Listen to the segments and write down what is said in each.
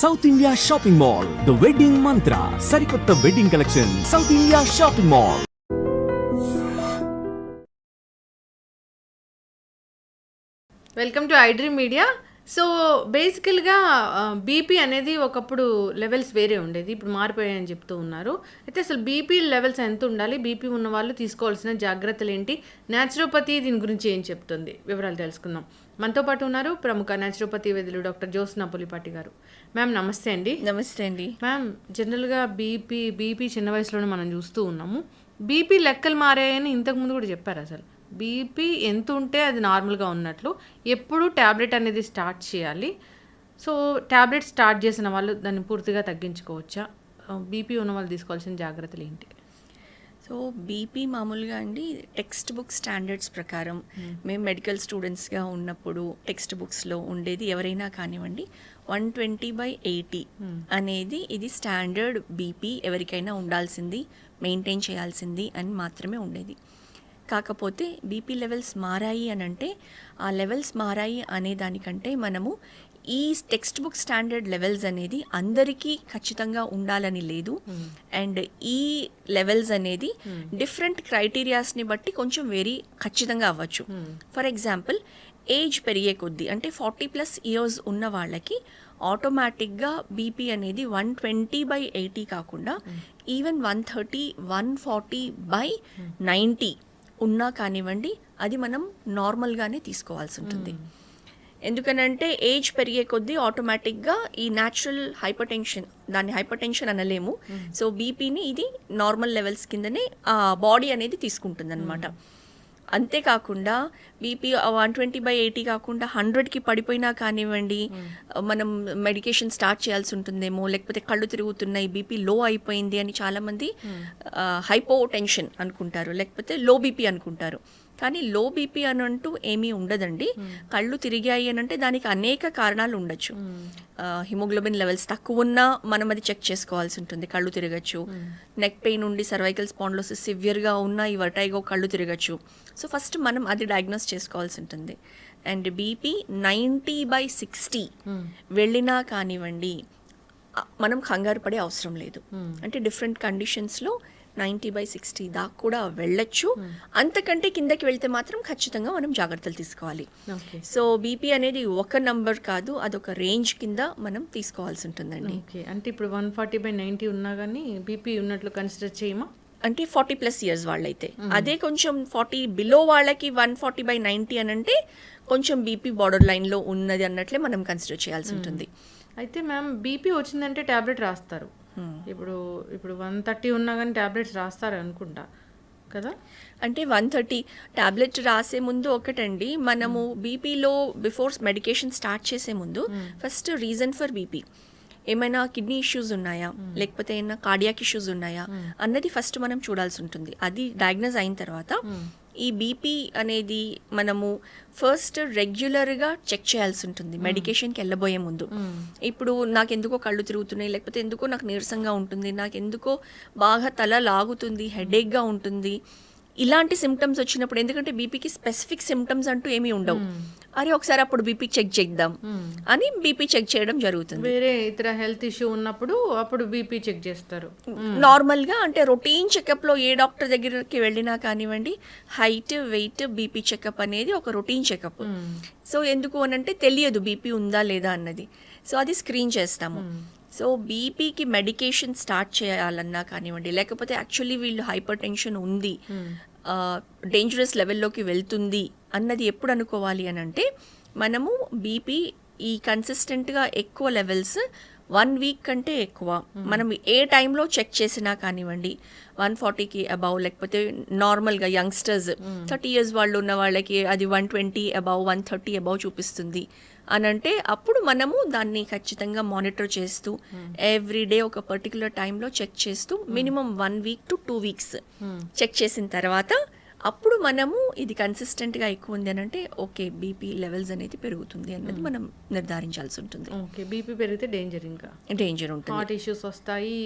South India shopping mall, the wedding మంత్ర, సరికొత్త wedding collection, south India shopping mall. Welcome to iDream media. So బేసికల్గా BP అనేది ఒకప్పుడు levels వేరే ఉండేది, ఇప్పుడు మారిపోయాయని చెప్తూ ఉన్నారు. అయితే అసలు బీపీ లెవెల్స్ ఎంత ఉండాలి, బీపీ ఉన్న వాళ్ళు తీసుకోవాల్సిన జాగ్రత్తలు ఏంటి, న్యాచురోపతి దీని గురించి ఏం చెప్తుంది, వివరాలు తెలుసుకుందాం. మనతో పాటు ఉన్నారు ప్రముఖ న్యాచురోపతి వైద్యులు డాక్టర్ జ్యోత్స్న పులిపాటి గారు. మ్యామ్ నమస్తే అండి. నమస్తే అండి. మ్యామ్, జనరల్గా బీపీ చిన్న వయసులోనే మనం చూస్తూ ఉన్నాము. బీపీ లెక్కలు మారాయని ఇంతకుముందు కూడా చెప్పారు. అసలు బీపీ ఎంత ఉంటే అది నార్మల్గా ఉన్నట్లు, ఎప్పుడు ట్యాబ్లెట్ అనేది స్టార్ట్ చేయాలి? సో ట్యాబ్లెట్ స్టార్ట్ చేసిన వాళ్ళు దాన్ని పూర్తిగా తగ్గించుకోవచ్చా? బీపీ ఉన్న వాళ్ళు తీసుకోవాల్సిన జాగ్రత్తలు ఏంటి? సో బీపీ మామూలుగా అండి టెక్స్ట్ బుక్ స్టాండర్డ్స్ ప్రకారం మేము మెడికల్ స్టూడెంట్స్గా ఉన్నప్పుడు టెక్స్ట్ బుక్స్లో ఉండేది ఎవరైనా కానివ్వండి 120/80 అనేది ఇది స్టాండర్డ్ బీపీ, ఎవరికైనా ఉండాల్సింది, మెయింటైన్ చేయాల్సింది అని మాత్రమే ఉండేది. కాకపోతే బీపీ లెవెల్స్ మారాయి అని అంటే ఆ లెవెల్స్ మారాయి అనే దానికంటే మనము ఈ టెక్స్ట్ బుక్ స్టాండర్డ్ లెవెల్స్ అనేది అందరికీ ఖచ్చితంగా ఉండాలని లేదు. అండ్ ఈ లెవెల్స్ అనేది డిఫరెంట్ క్రైటీరియాస్ని బట్టి కొంచెం వేరీ ఖచ్చితంగా అవ్వచ్చు. ఫర్ ఎగ్జాంపుల్, ఏజ్ పెరిగే కొద్దీ అంటే 40+ ఇయర్స్ ఉన్న వాళ్ళకి ఆటోమేటిక్గా బీపీ అనేది 120/80 కాకుండా ఈవెన్ 130, 140/90 ఉన్నా కానివ్వండి, అది మనం నార్మల్గానే తీసుకోవాల్సి ఉంటుంది. ఎందుకనంటే ఏజ్ పెరిగే కొద్దీ ఆటోమేటిక్గా ఈ న్యాచురల్ హైపర్టెన్షన్, దాన్ని హైపర్టెన్షన్ అనలేము. సో బీపీని ఇది నార్మల్ లెవెల్స్ కిందనే బాడీ అనేది తీసుకుంటుంది అనమాట. అంతేకాకుండా బీపీ 120/80 కాకుండా 100కి పడిపోయినా కానివ్వండి, మనం మెడికేషన్ స్టార్ట్ చేయాల్సి ఉంటుందేమో, లేకపోతే కళ్ళు తిరుగుతున్నాయి, బీపీ లో అయిపోయింది అని చాలామంది హైపో టెన్షన్ అనుకుంటారు, లేకపోతే లో బీపీ అనుకుంటారు. కానీ లో బీపీ అని అంటూ ఏమీ ఉండదండి. కళ్ళు తిరిగాయి అని అంటే దానికి అనేక కారణాలు ఉండొచ్చు. హిమోగ్లోబిన్ లెవెల్స్ తక్కువ ఉన్నా మనం అది చెక్ చేసుకోవాల్సి ఉంటుంది, కళ్ళు తిరగచ్చు. నెక్ పెయిన్ ఉండి సర్వైకల్ స్పాండిలోసిస్ సివియర్గా ఉన్నా ఈ వర్టైగో కళ్ళు తిరగచ్చు. సో ఫస్ట్ మనం అది డయాగ్నోస్ చేసుకోవాల్సి ఉంటుంది. అండ్ బీపీ 90/60 వెళ్ళినా కానివ్వండి, మనం కంగారు పడే అవసరం లేదు. అంటే డిఫరెంట్ కండిషన్స్లో 90/60 దాకా కూడా వెళ్ళొచ్చు. అంతకంటే కిందకి వెళ్తే మాత్రం ఖచ్చితంగా మనం జాగ్రత్తలు తీసుకోవాలి. సో బీపీ అనేది ఒక నంబర్ కాదు, అదొక రేంజ్ కింద మనం తీసుకోవాల్సి ఉంటుందండి. అంటే ఇప్పుడు 140/90 ఉన్నా కానీ బీపీ ఉన్నట్లు కన్సిడర్ చేయమా? అంటే 40+ ఇయర్స్ వాళ్ళైతే. అదే కొంచెం 40 బిలో వాళ్ళకి 140/90 అని అంటే కొంచెం బీపీ బార్డర్ లైన్లో ఉన్నది అన్నట్లే మనం కన్సిడర్ చేయాల్సి ఉంటుంది. అయితే మ్యామ్, బీపీ వచ్చిందంటే ట్యాబ్లెట్ రాస్తారు. ఇప్పుడు 130 ఉన్నా కానీ ట్యాబ్లెట్స్ రాస్తారు అనుకుంటా కదా? అంటే 130 ట్యాబ్లెట్ రాసే ముందు ఒకటండి, మనము బీపీలో బిఫోర్ మెడికేషన్ స్టార్ట్ చేసే ముందు ఫస్ట్ రీజన్ ఫర్ బీపీ, ఏమైనా కిడ్నీ ఇష్యూస్ ఉన్నాయా, లేకపోతే ఏమైనా కార్డియాక్ ఇష్యూస్ ఉన్నాయా అన్నది ఫస్ట్ మనం చూడాల్సి ఉంటుంది. అది డయాగ్నోజ్ అయిన తర్వాత ఈ బీపీ అనేది మనము ఫస్ట్ రెగ్యులర్గా చెక్ చేయాల్సి ఉంటుంది మెడికేషన్కి వెళ్ళబోయే ముందు. ఇప్పుడు నాకు ఎందుకో కళ్ళు తిరుగుతున్నాయి, లేకపోతే ఎందుకో నాకు నీరసంగా ఉంటుంది, నాకు ఎందుకో బాగా తల లాగుతుంది, హెడేక్గా ఉంటుంది, ఇలాంటి సిమ్టమ్స్ వచ్చినప్పుడు, ఎందుకంటే బీపీకి స్పెసిఫిక్ సిమ్టమ్స్ అంటూ ఏమీ ఉండవు, అరే ఒకసారి అప్పుడు బీపీ చెక్ చేద్దాం అని బీపీ చెక్ చేయడం జరుగుతుంది. వేరే ఇతర హెల్త్ ఇష్యూ ఉన్నప్పుడు అప్పుడు బీపీ చెక్ చేస్తారు నార్మల్గా. అంటే రొటీన్ చెకప్లో ఏ డాక్టర్ దగ్గరికి వెళ్ళినా కానివ్వండి, హైట్, వెయిట్, బీపీ చెకప్ అనేది ఒక రొటీన్ చెకప్. సో ఎందుకు అనంటే తెలియదు బీపీ ఉందా లేదా అన్నది, సో అది స్క్రీన్ చేస్తాము. సో బీపీకి మెడికేషన్ స్టార్ట్ చేయాలన్నా కానివ్వండి, లేకపోతే యాక్చువల్లీ వీళ్ళు హైపర్ టెన్షన్ ఉంది, డేంజరస్ లెవెల్లోకి వెళ్తుంది అన్నది ఎప్పుడు అనుకోవాలి అని అంటే, మనము బీపీ ఈ కన్సిస్టెంట్గా ఎక్కువ లెవెల్స్ 1 వీక్ కంటే ఎక్కువ మనం ఏ టైంలో చెక్ చేసినా కానివ్వండి, 140కి అబౌవ్, లేకపోతే నార్మల్గా యంగ్స్టర్స్ 30 ఇయర్స్ వాళ్ళు ఉన్న వాళ్ళకి అది 120 అబౌవ్, 130 అబౌవ్ చూపిస్తుంది అని అంటే, అప్పుడు మనము దాన్ని ఖచ్చితంగా మానిటర్ చేస్తూ ఎవ్రీడే ఒక పర్టికులర్ టైంలో చెక్ చేస్తూ minimum 1 week to 2 weeks check చేసిన తర్వాత అప్పుడు మనము ఇది కన్సిస్టెంట్గా ఎక్కువ ఉంది అని అంటే ఓకే బీపీ లెవెల్స్ అనేది పెరుగుతుంది అన్నది మనం నిర్ధారించాల్సి ఉంటుంది. ఓకే, బీపీ పెరిగితే డేంజర్, ఇంకా డేంజర్ ఉంటుంది, హార్ట్ ఇష్యూస్ వస్తాయి,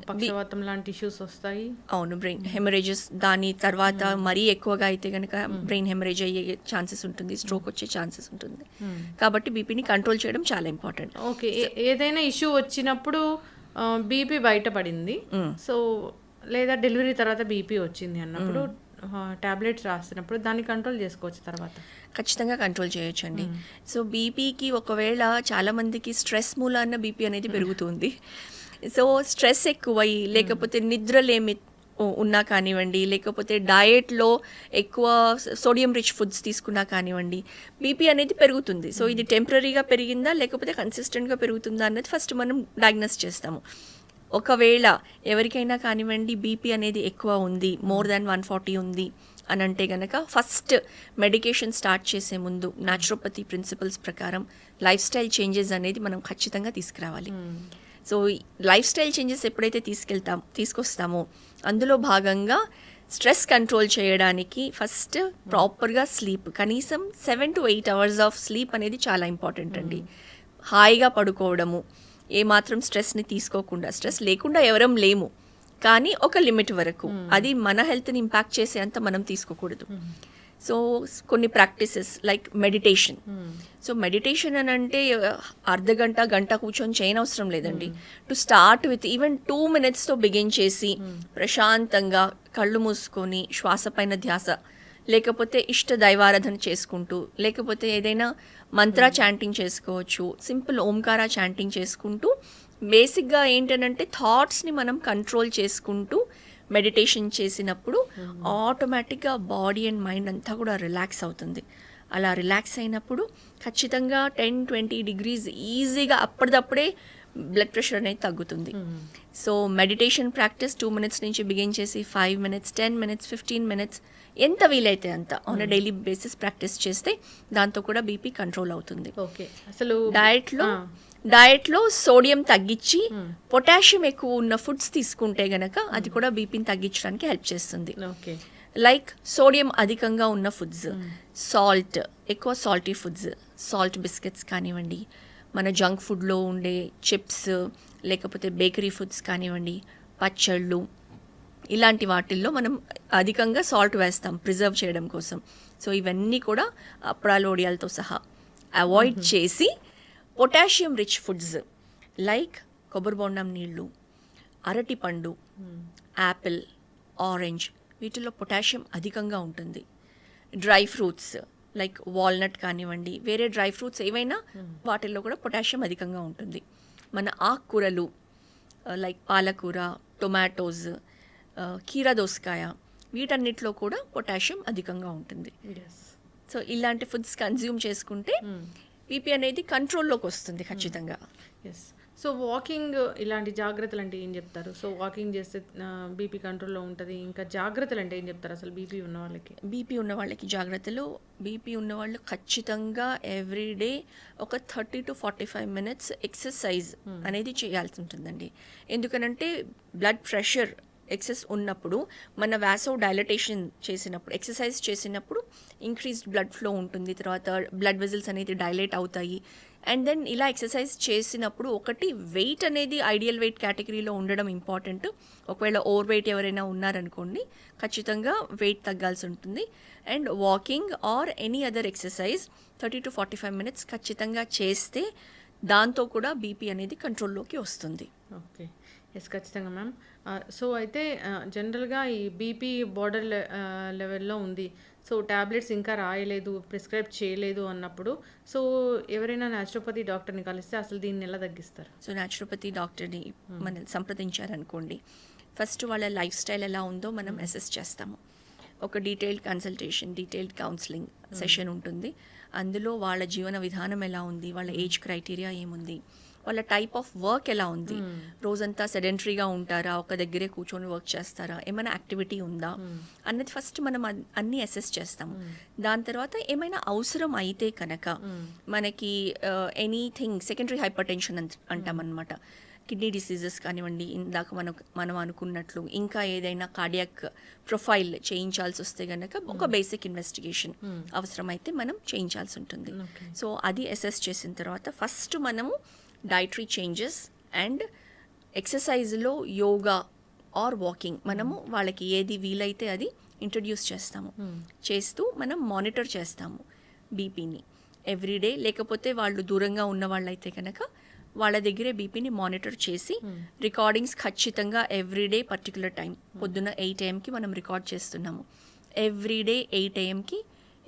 పక్షవాతం లాంటి ఇష్యూస్ వస్తాయి. అవును, బ్రెయిన్ హెమరేజెస్, దాని తర్వాత మరీ ఎక్కువగా అయితే కనుక బ్రెయిన్ హెమరేజ్ అయ్యే ఛాన్సెస్ ఉంటుంది, స్ట్రోక్ వచ్చే ఛాన్సెస్ ఉంటుంది. కాబట్టి బీపీని కంట్రోల్ చేయడం చాలా ఇంపార్టెంట్. ఓకే, ఏదైనా ఇష్యూ వచ్చినప్పుడు బీపీ బయటపడింది, సో లేదా డెలివరీ తర్వాత బీపీ వచ్చింది అన్నప్పుడు టాబ్లెట్స్ రాసినప్పుడు దాన్ని కంట్రోల్ చేసుకోవచ్చు తర్వాత? ఖచ్చితంగా కంట్రోల్ చేయొచ్చండి. సో బీపీకి ఒకవేళ చాలామందికి స్ట్రెస్ మూలాన బీపీ అనేది పెరుగుతుంది. సో స్ట్రెస్ ఎక్కువై, లేకపోతే నిద్రలేమి ఉన్నా కానివ్వండి, లేకపోతే డయట్లో ఎక్కువ సోడియం రిచ్ ఫుడ్స్ తీసుకున్నా కానివ్వండి, బీపీ అనేది పెరుగుతుంది. సో ఇది టెంపరీగా పెరిగిందా లేకపోతే కన్సిస్టెంట్గా పెరుగుతుందా అన్నది ఫస్ట్ మనం డయాగ్నోస్ చేస్తాము. ఒకవేళ ఎవరికైనా కానివ్వండి బీపీ అనేది ఎక్కువ ఉంది, మోర్ దాన్ 140 ఉంది అని అంటే కనుక ఫస్ట్ మెడికేషన్ స్టార్ట్ చేసే ముందు న్యాచురోపతి ప్రిన్సిపల్స్ ప్రకారం లైఫ్ స్టైల్ చేంజెస్ అనేది మనం ఖచ్చితంగా తీసుకురావాలి. సో లైఫ్ స్టైల్ చేంజెస్ ఎప్పుడైతే తీసుకొస్తామో అందులో భాగంగా స్ట్రెస్ కంట్రోల్ చేయడానికి ఫస్ట్ ప్రాపర్గా స్లీప్, కనీసం 7 to 8 hours ఆఫ్ స్లీప్ అనేది చాలా ఇంపార్టెంట్ అండి. హాయిగా పడుకోవడము, ఏమాత్రం స్ట్రెస్ని తీసుకోకుండా, స్ట్రెస్ లేకుండా ఎవరం లేము కానీ ఒక లిమిట్ వరకు, అది మన హెల్త్ని ఇంపాక్ట్ చేసేంత మనం తీసుకోకూడదు. సో కొన్ని practices like meditation. So meditation అని అంటే అర్ధగంట గంట కూర్చొని చేయనవసరం లేదండి. టు స్టార్ట్ విత్ ఈవెన్ 2 minutesతో బిగిన్ చేసి ప్రశాంతంగా కళ్ళు మూసుకొని శ్వాస పైన ధ్యాస, లేకపోతే ఇష్ట దైవారాధన చేసుకుంటూ, లేకపోతే ఏదైనా మంత్ర చాంటింగ్ చేసుకోవచ్చు, సింపుల్ ఓంకార చాంటింగ్ చేసుకుంటూ, బేసిక్గా ఏంటంటే థాట్స్ని మనం కంట్రోల్ చేసుకుంటూ మెడిటేషన్ చేసినప్పుడు ఆటోమేటిక్గా బాడీ అండ్ మైండ్ అంతా కూడా రిలాక్స్ అవుతుంది. అలా రిలాక్స్ అయినప్పుడు ఖచ్చితంగా 10-20 degrees ఈజీగా అప్పటిదప్పుడే బ్లడ్ ప్రెషర్ అనేది తగ్గుతుంది. సో మెడిటేషన్ ప్రాక్టీస్ 2 minutes నుంచి బిగిన్ చేసి 5 minutes, 10 minutes, 15 minutes ఎంత వీలైతే అంత ఆన్ డైలీ బేసిస్ ప్రాక్టీస్ చేస్తే దాంతో కూడా బీపీ కంట్రోల్ అవుతుంది. ఓకే, అసలు డయట్లో సోడియం తగ్గించి పొటాషియం ఎక్కువ ఉన్న ఫుడ్స్ తీసుకుంటే గనక అది కూడా బీపీని తగ్గించడానికి హెల్ప్ చేస్తుంది. ఓకే, లైక్ సోడియం అధికంగా ఉన్న ఫుడ్స్, సాల్ట్, ఎక్కువ సాల్టీ ఫుడ్స్, సాల్ట్ బిస్కెట్స్ కానివ్వండి, మన జంక్ ఫుడ్లో ఉండే చిప్స్, లేకపోతే బేకరీ ఫుడ్స్ కానివ్వండి, పచ్చళ్ళు, ఇలాంటి వాటిల్లో మనం అధికంగా సాల్ట్ వేస్తాం ప్రిజర్వ్ చేయడం కోసం. సో ఇవన్నీ కూడా అప్పడాలు ఒడియాలతో సహా అవాయిడ్ చేసి పొటాషియం రిచ్ ఫుడ్స్ లైక్ కొబ్బరి బొండం నీళ్ళు, అరటిపండు, యాపిల్, ఆరెంజ్, వీటిల్లో పొటాషియం అధికంగా ఉంటుంది. డ్రై ఫ్రూట్స్ లైక్ వాల్నట్ కానివ్వండి, వేరే డ్రై ఫ్రూట్స్ ఏవైనా వాటిల్లో కూడా పొటాషియం అధికంగా ఉంటుంది. మన ఆకుకూరలు లైక్ పాలకూర, టొమాటోస్, కీరా దోసకాయ, వీటన్నిటిలో కూడా పొటాషియం అధికంగా ఉంటుంది. సో ఇలాంటి ఫుడ్స్ కన్జ్యూమ్ చేసుకుంటే బీపీ అనేది కంట్రోల్లోకి వస్తుంది ఖచ్చితంగా. ఎస్. సో వాకింగ్, ఇలాంటి జాగ్రత్తలు అంటే ఏం చెప్తారు? సో వాకింగ్ చేస్తే బీపీ కంట్రోల్లో ఉంటుంది. ఇంకా జాగ్రత్తలు అంటే ఏం చెప్తారు అసలు బీపీ ఉన్న వాళ్ళకి? బీపీ ఉన్న వాళ్ళకి జాగ్రత్తలు, బీపీ ఉన్న వాళ్ళు ఖచ్చితంగా ఎవ్రీడే ఒక 30 to 45 minutes ఎక్సర్సైజ్ అనేది చేయాల్సి ఉంటుందండి. ఎందుకనంటే బ్లడ్ ప్రెషర్ ఎక్సెస్ ఉన్నప్పుడు మన వాసో డైలటేషన్ చేసినప్పుడు, ఎక్సర్సైజ్ చేసినప్పుడు ఇంక్రీజ్డ్ బ్లడ్ ఫ్లో ఉంటుంది, తర్వాత బ్లడ్ వెజల్స్ అనేది డైలేట్ అవుతాయి. అండ్ దెన్ ఇలా ఎక్సర్సైజ్ చేసినప్పుడు ఒకటి వెయిట్ అనేది ఐడియల్ వెయిట్ కేటగిరీలో ఉండడం ఇంపార్టెంట్. ఒకవేళ ఓవర్ వెయిట్ ఎవరైనా ఉన్నారనుకోండి ఖచ్చితంగా వెయిట్ తగ్గాల్సి ఉంటుంది. And walking or any other exercise 30 to 45 minutes ఖచ్చితంగా చేస్తే దాంతో కూడా బీపీ అనేది కంట్రోల్లోకి వస్తుంది. ఓకే, ఎస్, ఖచ్చితంగా మ్యామ్. సో అయితే జనరల్గా ఈ బీపీ బార్డర్ లెవెల్లో ఉంది, సో ట్యాబ్లెట్స్ ఇంకా రాయలేదు, ప్రిస్క్రైబ్ చేయలేదు అన్నప్పుడు సో ఎవరైనా న్యాచురోపతి డాక్టర్ని కలిస్తే అసలు దీన్ని ఎలా తగ్గిస్తారు? సో న్యాచురోపతి డాక్టర్ని మనం సంప్రదించారనుకోండి, ఫస్ట్ వాళ్ళ లైఫ్ స్టైల్ ఎలా ఉందో మనం అసెస్ చేస్తాము. ఒక detailed consultation, detailed counselling session ఉంటుంది. అందులో వాళ్ళ జీవన విధానం ఎలా ఉంది, వాళ్ళ ఏజ్ క్రైటీరియా ఏముంది, వాళ్ళ టైప్ ఆఫ్ వర్క్ ఎలా ఉంది, రోజంతా సెడెంటరీగా ఉంటారా, ఒక దగ్గరే కూర్చొని వర్క్ చేస్తారా, ఏమైనా యాక్టివిటీ ఉందా అన్నది ఫస్ట్ మనం అన్నీ అసెస్ చేస్తాము. దాని తర్వాత ఏమైనా అవసరం అయితే కనుక మనకి ఎనీథింగ్ సెకండరీ హైపర్ టెన్షన్ అంటాం అనమాట, కిడ్నీ డిసీజెస్ కానివ్వండి, ఇందాక మనం అనుకున్నట్లు ఇంకా ఏదైనా కార్డియాక్ ప్రొఫైల్ చేయించాల్సి వస్తే కనుక ఒక బేసిక్ ఇన్వెస్టిగేషన్ అవసరమైతే మనం చేయించాల్సి ఉంటుంది. సో అది అసెస్ చేసిన తర్వాత ఫస్ట్ మనము డైటరీ చేంజెస్ అండ్ ఎక్సర్సైజ్లో యోగా ఆర్ వాకింగ్ మనము వాళ్ళకి ఏది వీలైతే అది ఇంట్రడ్యూస్ చేస్తాము. చేస్తూ మనం మానిటర్ చేస్తాము బీపీని ఎవ్రీడే. లేకపోతే వాళ్ళు దూరంగా ఉన్న వాళ్ళైతే కనుక వాళ్ళ దగ్గరే బీపీని మానిటర్ చేసి రికార్డింగ్స్ ఖచ్చితంగా ఎవ్రీడే పర్టికులర్ టైం పొద్దున్న 8 AM మనం రికార్డ్ చేస్తున్నాము. ఎవ్రీడే 8 AM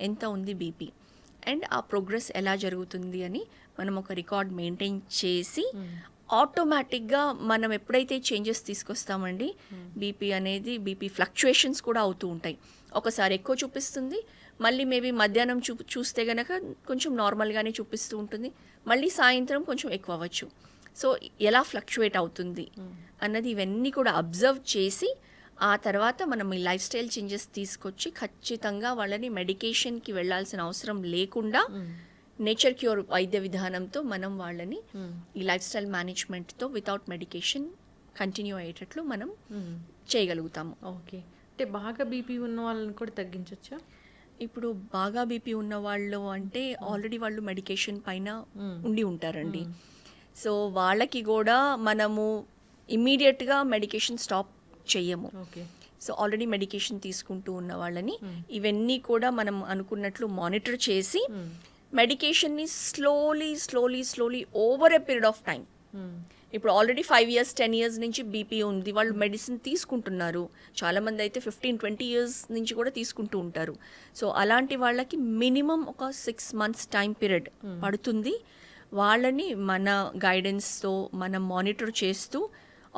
ఎంత ఉంది బీపీ అండ్ ఆ ప్రోగ్రెస్ ఎలా జరుగుతుంది అని మనం ఒక రికార్డ్ మెయింటైన్ చేసి ఆటోమేటిక్గా మనం ఎప్పుడైతే చేంజెస్ తీసుకొస్తామండి బీపీ ఫ్లక్చుయేషన్స్ కూడా అవుతూ ఉంటాయి. ఒకసారి ఎక్కువ చూపిస్తుంది, మళ్ళీ మేబీ మధ్యాహ్నం చూస్తే గనక కొంచెం నార్మల్గానే చూపిస్తూ ఉంటుంది, మళ్ళీ సాయంత్రం కొంచెం ఎక్కువ అవ్వచ్చు. సో ఎలా ఫ్లక్చుయేట్ అవుతుంది అన్నది ఇవన్నీ కూడా అబ్జర్వ్ చేసి ఆ తర్వాత మనం ఈ లైఫ్ స్టైల్ చేంజెస్ తీసుకొచ్చి ఖచ్చితంగా వాళ్ళని మెడికేషన్కి వెళ్ళాల్సిన అవసరం లేకుండా నేచర్ క్యూర్ వైద్య విధానంతో మనం వాళ్ళని ఈ లైఫ్ స్టైల్ మేనేజ్మెంట్తో వితౌట్ మెడికేషన్ కంటిన్యూ అయ్యేటట్లు మనం చేయగలుగుతాము. ఓకే, అంటే బాగా బీపీ ఉన్న వాళ్ళని కూడా తగ్గించవచ్చా? ఇప్పుడు బాగా బీపీ ఉన్న వాళ్ళు అంటే ఆల్రెడీ వాళ్ళు మెడికేషన్ పైన ఉండి ఉంటారండి. సో వాళ్ళకి కూడా మనము ఇమ్మీడియట్గా మెడికేషన్ స్టాప్ చెయ్యము. ఓకే, సో ఆల్రెడీ మెడికేషన్ తీసుకుంటూ ఉన్న వాళ్ళని ఇవన్నీ కూడా మనం అనుకున్నట్లు మానిటర్ చేసి మెడికేషన్ని slowly over a period of time. ఇప్పుడు ఆల్రెడీ 5 years 10 years నుంచి బీపీ ఉంది, వాళ్ళు మెడిసిన్ తీసుకుంటున్నారు. చాలామంది అయితే 15-20 years నుంచి కూడా తీసుకుంటూ ఉంటారు. సో అలాంటి వాళ్ళకి మినిమం ఒక 6 months టైం పీరియడ్ పడుతుంది. వాళ్ళని మన గైడెన్స్తో మనం మానిటర్ చేస్తూ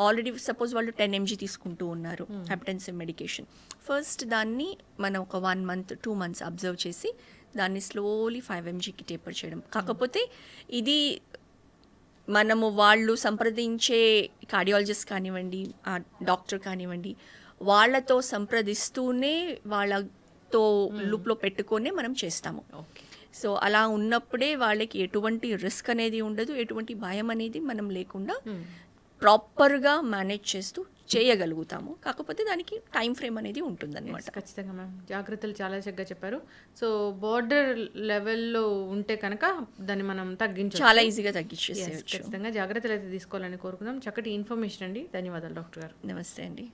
ఆల్రెడీ సపోజ్ వాళ్ళు 10 mg తీసుకుంటూ ఉన్నారు హైపర్టెన్సివ్ మెడికేషన్, ఫస్ట్ దాన్ని మనం ఒక 1 month 2 months అబ్జర్వ్ చేసి దాన్ని స్లోలీ 5 mgకి టేపర్ చేయడం. కాకపోతే ఇది మనము వాళ్ళు సంప్రదించే కార్డియాలజిస్ట్ కానివ్వండి, ఆ డాక్టర్ కానివ్వండి, వాళ్ళతో సంప్రదిస్తూనే వాళ్ళతో లూప్లో పెట్టుకొనే మనం చేస్తాము. సో అలా ఉన్నప్పుడే వాళ్ళకి ఎటువంటి రిస్క్ అనేది ఉండదు, ఎటువంటి భయం అనేది మనం లేకుండా ప్రాపర్గా మేనేజ్ చేస్తూ చేయగలుగుతాము. కాకపోతే దానికి టైం ఫ్రేమ్ అనేది ఉంటుందన్నమాట. ఖచ్చితంగా మ్యామ్, జాగ్రత్తలు చాలా చక్కగా చెప్పారు. సో బార్డర్ లెవెల్లో ఉంటే కనుక దాన్ని మనం తగ్గించవచ్చు, చాలా ఈజీగా తగ్గించేసేయచ్చు. ఖచ్చితంగా జాగ్రత్తలు అయితే తీసుకోవాలని కోరుకుందాం. చక్కటి ఇన్ఫర్మేషన్ అండి, ధన్యవాదాలు డాక్టర్ గారు. నమస్తే అండి.